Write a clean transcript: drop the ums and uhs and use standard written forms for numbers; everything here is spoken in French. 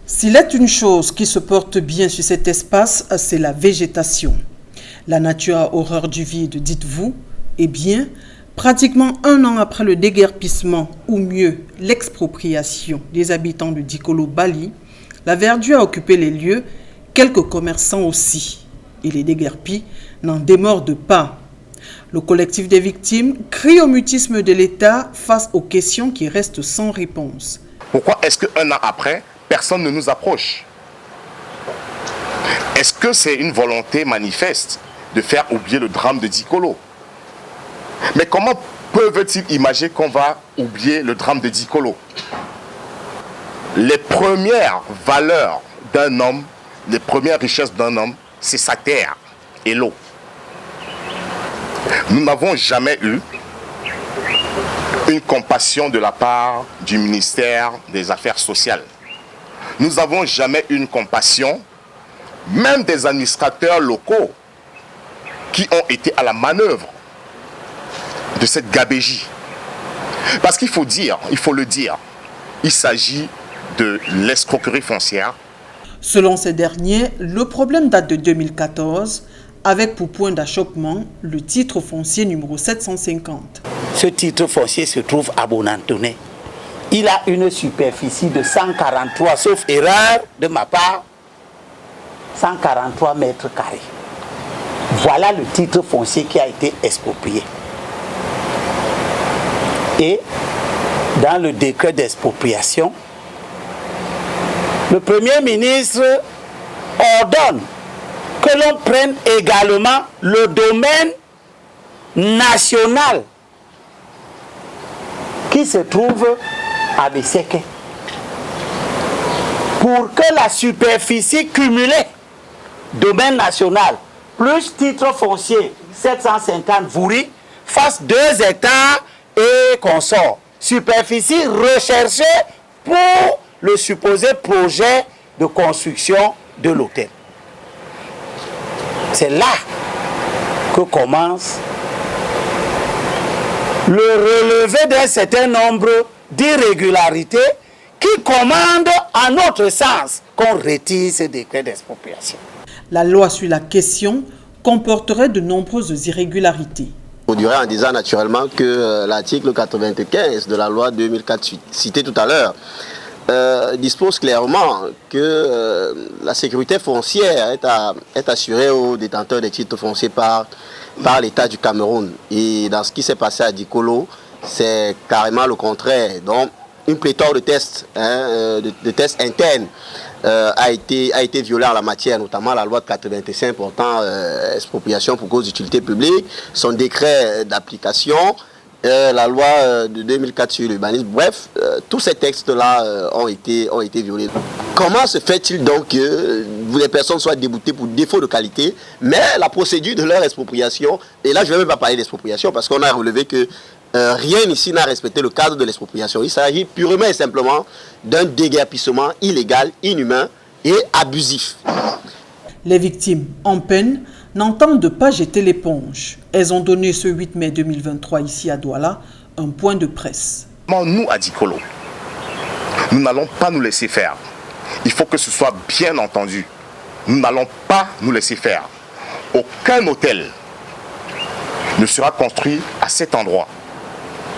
S'il est une chose qui se porte bien sur cet espace, c'est la végétation. La nature a horreur du vide, dites-vous. Eh bien, pratiquement 1 an après le déguerpissement, ou mieux l'expropriation des habitants de Dikolo Bali, la verdure a occupé les lieux, quelques commerçants aussi. Et les déguerpis n'en démordent pas. Le collectif des victimes crie au mutisme de l'État face aux questions qui restent sans réponse. Pourquoi est-ce qu'un an après, personne ne nous approche? Est-ce que c'est une volonté manifeste de faire oublier le drame de Dikolo? Mais comment peuvent-ils imaginer qu'on va oublier le drame de Dikolo? Les premières valeurs d'un homme, les premières richesses d'un homme, c'est sa terre et l'eau. Nous n'avons jamais eu une compassion de la part du ministère des Affaires sociales. Nous n'avons jamais eu une compassion, même des administrateurs locaux qui ont été à la manœuvre de cette gabégie. Parce qu'il faut dire, il faut le dire, il s'agit de l'escroquerie foncière. Selon ces derniers, le problème date de 2014, avec pour point d'achoppement le titre foncier numéro 750. Ce titre foncier se trouve à Bonantoné. Il a une superficie de 143, sauf erreur de ma part, 143 mètres carrés. Voilà le titre foncier qui a été exproprié. Et dans le décret d'expropriation, le Premier ministre ordonne que l'on prenne également le domaine national qui se trouve à Besseke pour que la superficie cumulée domaine national plus titre foncier 750 Vouri fasse 2 hectares et consort. Superficie recherchée pour le supposé projet de construction de l'hôtel. C'est là que commence le relevé d'un certain nombre d'irrégularités qui commandent en notre sens qu'on retire ce décret d'expropriation. La loi sur la question comporterait de nombreuses irrégularités. On dirait en disant naturellement que l'article 95 de la loi 2004 cité tout à l'heure dispose clairement que la sécurité foncière est assurée aux détenteurs des titres fonciers par l'État du Cameroun. Et dans ce qui s'est passé à Dikolo, c'est carrément le contraire. Donc, une pléthore de tests, de tests internes a été violée en la matière, notamment la loi de 85 portant expropriation pour cause d'utilité publique, son décret d'application, la loi de 2004 sur l'urbanisme. Bref, tous ces textes-là ont été violés. Comment se fait-il donc que les personnes soient déboutées pour défaut de qualité, mais la procédure de leur expropriation, et là je ne vais même pas parler d'expropriation parce qu'on a relevé que rien ici n'a respecté le cadre de l'expropriation. Il s'agit purement et simplement d'un déguerpissement illégal, inhumain et abusif. Les victimes, en peine, n'entendent pas jeter l'éponge. Elles ont donné ce 8 mai 2023 ici à Douala un point de presse. Nous, à Dikolo, nous n'allons pas nous laisser faire. Il faut que ce soit bien entendu. Nous n'allons pas nous laisser faire. Aucun hôtel ne sera construit à cet endroit.